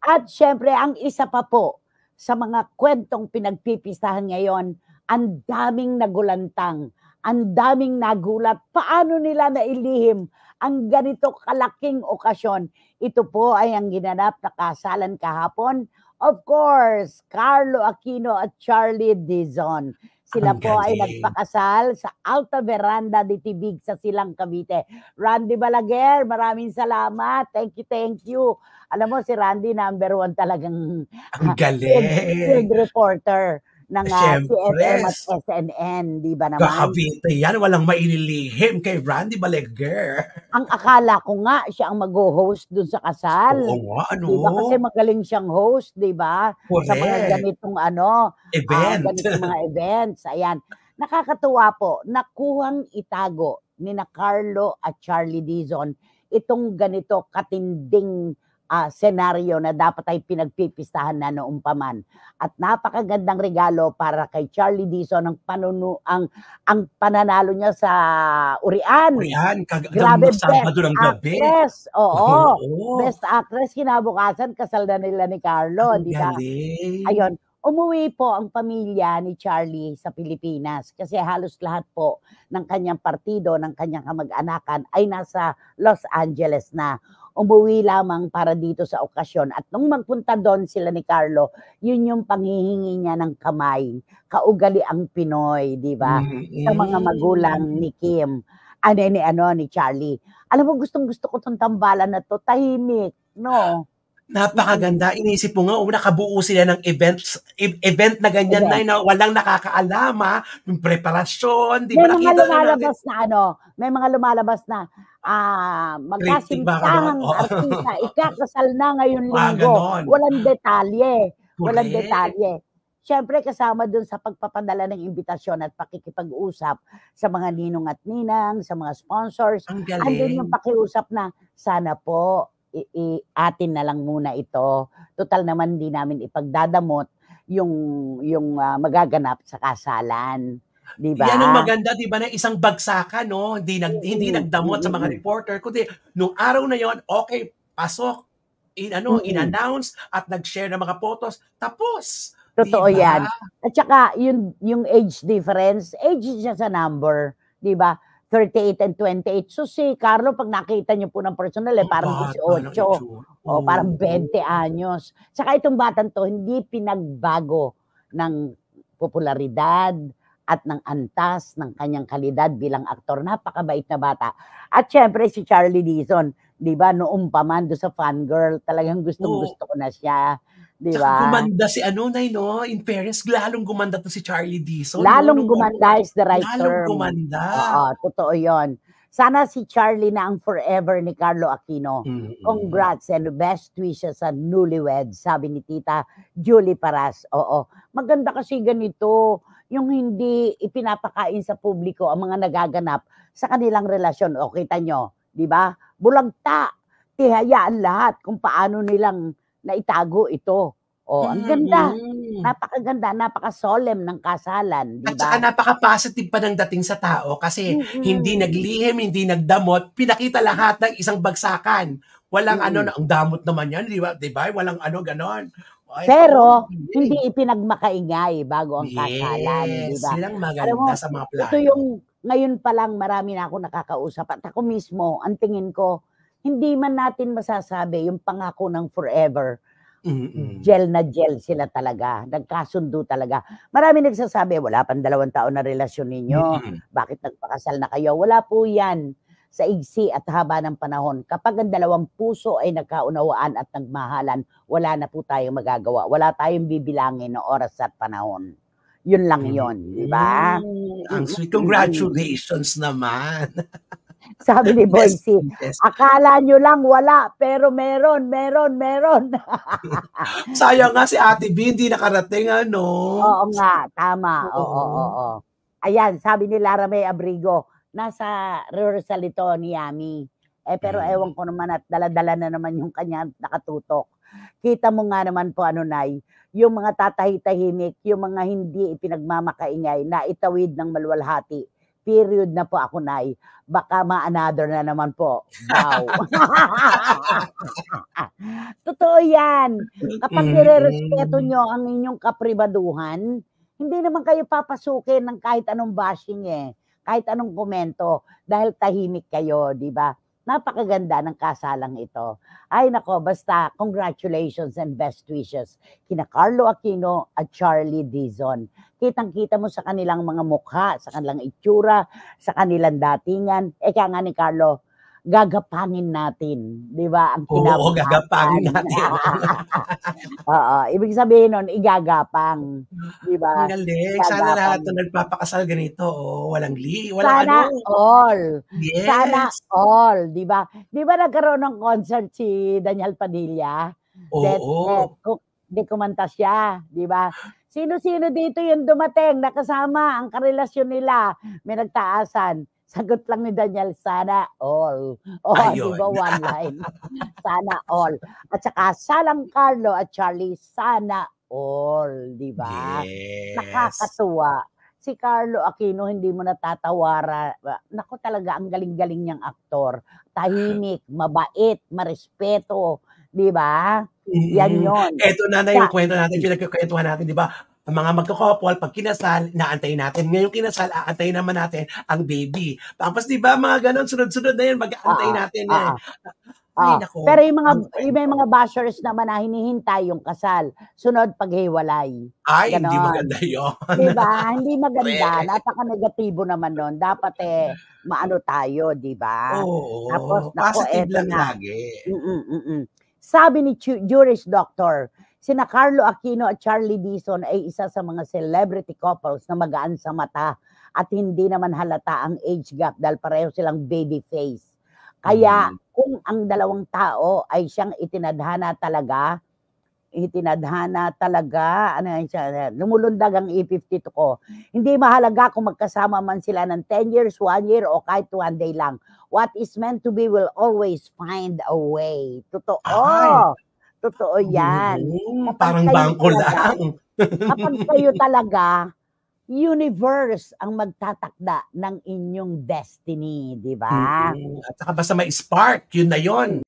At syempre, ang isa pa po sa mga kwentong pinagpipistahan ngayon, ang daming nagulantang, ang daming nagulat. Paano nila nailihim ang ganito kalaking okasyon? Ito po ay ang ginanap na kasalan kahapon. Of course, Carlo Aquino at Charlie Dizon. Sila Ang po ay galing. nagpakasal sa Alta Veranda de Tibig sa Silang Cavite. Randy Balaguer, maraming salamat. Thank you, thank you. Alam mo, si Randy, number 1 talagang Ang field galing. reporter ng Siyempre, CFM at SNN, di ba naman? Cavite yan, walang maililihim kay Randy Balaguer. Ang akala ko nga siya ang mag-host dun sa kasal. Oo nga, ano? Di ba? Kasi magaling siyang host, di ba? Sa mga Correct. ganitong ganitong mga events. Ayan. Nakakatuwa po, nakuhang itago ni na Carlo at Charlie Dizon itong ganito katinding senaryo na dapat ay pinagpipistahan na noong paman. At napakagandang regalo para kay Charlie Dizon ang pananalo niya sa Urian. Grabe, Sabado ng gabi. Actress. Oo. Best actress, kinabukasan, kasal na nila ni Carlo. Ang galing. Ayun. Umuwi po ang pamilya ni Charlie sa Pilipinas kasi halos lahat po ng kanyang partido, ng kanyang kamag-anakan ay nasa Los Angeles na. Umuwi lamang para dito sa okasyon. At nung magpunta doon sila ni Carlo, yun yung panghihingi niya ng kamay. Kaugali ang Pinoy, di ba? Sa mga magulang ni Kim. Ni Charlie. Alam mo, gustong-gusto ko itong tambalan na to. Tahimik, no? Napakaganda. Inisip mo nga, nakabuo sila ng event na ganyan na walang nakakaalama, yung preparasyon, di ba? May mga lumalabas na magkasintahang artista, ikakasal na ngayon linggo. Walang detalye. Walang detalye. Siyempre, kasama dun sa pagpapadala ng imbitasyon at pakikipag-usap sa mga ninong at ninang, sa mga sponsors. Andun yung pakiusap na sana po, atin na lang muna ito. Total naman di namin ipagdadamot yung magaganap sa kasalan. Diba? Yan ang maganda, di ba, na isang bagsakan, no? Hindi nagdamot sa mga reporter, kundi nung araw na yon, okay, pasok, in-announce at nag-share ng mga photos, tapos. Totoo diba? Yan. At saka, yung age difference, age siya sa number, di ba? 38 and 28. So si Carlo, pag nakita niyo po ng personal, parang 18. Parang 20 anyos. Saka itong batang to, hindi pinagbago ng popularidad at ng antas ng kanyang kalidad bilang aktor. Napakabait na bata. At syempre si Charlie Dizon, di ba, noong pa man doon sa Fangirl, talagang gustong-gusto ko na siya. Di ba? Gumanda si Nay, no? In fairness, lalong gumanda to si Charlie Dizon. Lalong gumanda is the right term. Lalong gumanda. Oo, totoo yon. Sana si Charlie na ang forever ni Carlo Aquino. Congrats and best wishes sa newlyweds, sabi ni Tita Julie Paras. Oo. Maganda kasi ganito, yung hindi ipinapakain sa publiko ang mga nagaganap sa kanilang relasyon. O, kita nyo, di ba? Bulagta, tihayaan lahat kung paano nilang naitago ito. Oh, ang ganda. Napakaganda, napaka-solemn ng kasalan, di ba? At saka napaka-positive pa ng dating sa tao kasi hindi naglihim, hindi nagdamot, pinakita lahat ng isang bagsakan. Walang ang damot naman yan, di ba? Di ba? Walang ganon. Pero, hindi ipinagmakaingay bago ang kasalan, di ba? Silang maganda sa mga plano. Ito yung, ngayon pa lang marami na ako nakakausap at ako mismo, ang tingin ko, hindi man natin masasabi yung pangako ng forever. Gel na gel sila talaga. Nagkasundo talaga. Marami nagsasabi, wala pang 2 taon na relasyon ninyo. Bakit nagpakasal na kayo? Wala po yan. Sa igsi at haba ng panahon. Kapag ang 2 puso ay nagkaunawaan at nagmahalan, wala na po tayong magagawa. Wala tayong bibilangin ng oras at panahon. Yun lang yun. Di ba? Ang sweet. Congratulations naman. Sabi ni Boycie, akala nyo lang wala, pero meron. Sayang nga si Ate B, hindi nakarating, Oo nga, tama. Oo. Ayan, sabi ni Lara May Abrigo, nasa rehearsal ito ni Yami. Pero ewan ko naman at dala-dala na naman yung kanya nakatutok. Kita mo nga naman po, Nay, yung mga tatahi-tahimik, yung mga hindi ipinagmamakaingay na itawid ng malwalhati, Period na po ako, Nay. Baka ma-another na naman po. Wow. Totoo yan. Kapag nire-respeto nyo ang inyong kapribaduhan, hindi naman kayo papasukin ng kahit anong bashing kahit anong komento, dahil tahimik kayo, di ba? Napakaganda ng kasalang ito. Ay nako, basta congratulations and best wishes kina Carlo Aquino at Charlie Dizon. Kitang-kita mo sa kanilang mga mukha, sa kanilang itsura, sa kanilang datingan. Kaya nga ni Carlo, gagapangin natin, di ba? Ang Oo, gagapangin natin. Oo, ibig sabihin nun, igagapang, di ba? Ang galing. Sana lahat na nagpapakasal ganito, walang Sana all. Yes. Sana all, di ba? Di ba nagkaroon ng concert si Daniel Padilla? Oo. Di kumanta siya, di ba? Sino-sino dito yung dumating, nakasama ang karelasyon nila, may nagtaasan. Sagot lang ni Daniel, sana all. Di ba, one line? Sana all. At saka, salang Carlo at Charlie, sana all. Di ba? Yes. Nakakatuwa. Si Carlo Aquino, hindi mo natatawara. Naku talaga, ang galing-galing niyang aktor. Tahimik, mabait, marespeto. Di ba? Yan yun. Ito na yung kwento natin, pinagkukwentuhan natin, di ba? Ang mga magkakopol, pag kinasal, naantayin natin. Ngayong kinasal, aantayin naman natin ang baby. Tapos, di ba, mga ganon, sunod-sunod na yun, mag-aantayin natin Pero yung mga bashers naman na hinihintay yung kasal, sunod paghiwalay. Ay, ganon. Hindi maganda yun. Di ba? Hindi maganda. Napaka-negatibo naman nun. Dapat maano tayo, di ba? Oo. Tapos, positive lang lagi. Sabi ni Juris Doctor, sina Carlo Aquino at Charlie Dizon ay isa sa mga celebrity couples na magaan sa mata at hindi naman halata ang age gap dahil pareho silang baby face. Kaya kung ang dalawang tao ay siyang itinadhana talaga, lumulundag ang E52 ko. Hindi mahalaga kung magkasama man sila ng 10 years, 1 year, o kahit 1 day lang. What is meant to be will always find a way. Totoo. Totoo yan. Parang bangko lang. Kapag kayo talaga, universe ang magtatakda ng inyong destiny, di ba? At saka basta may spark, yun na yun.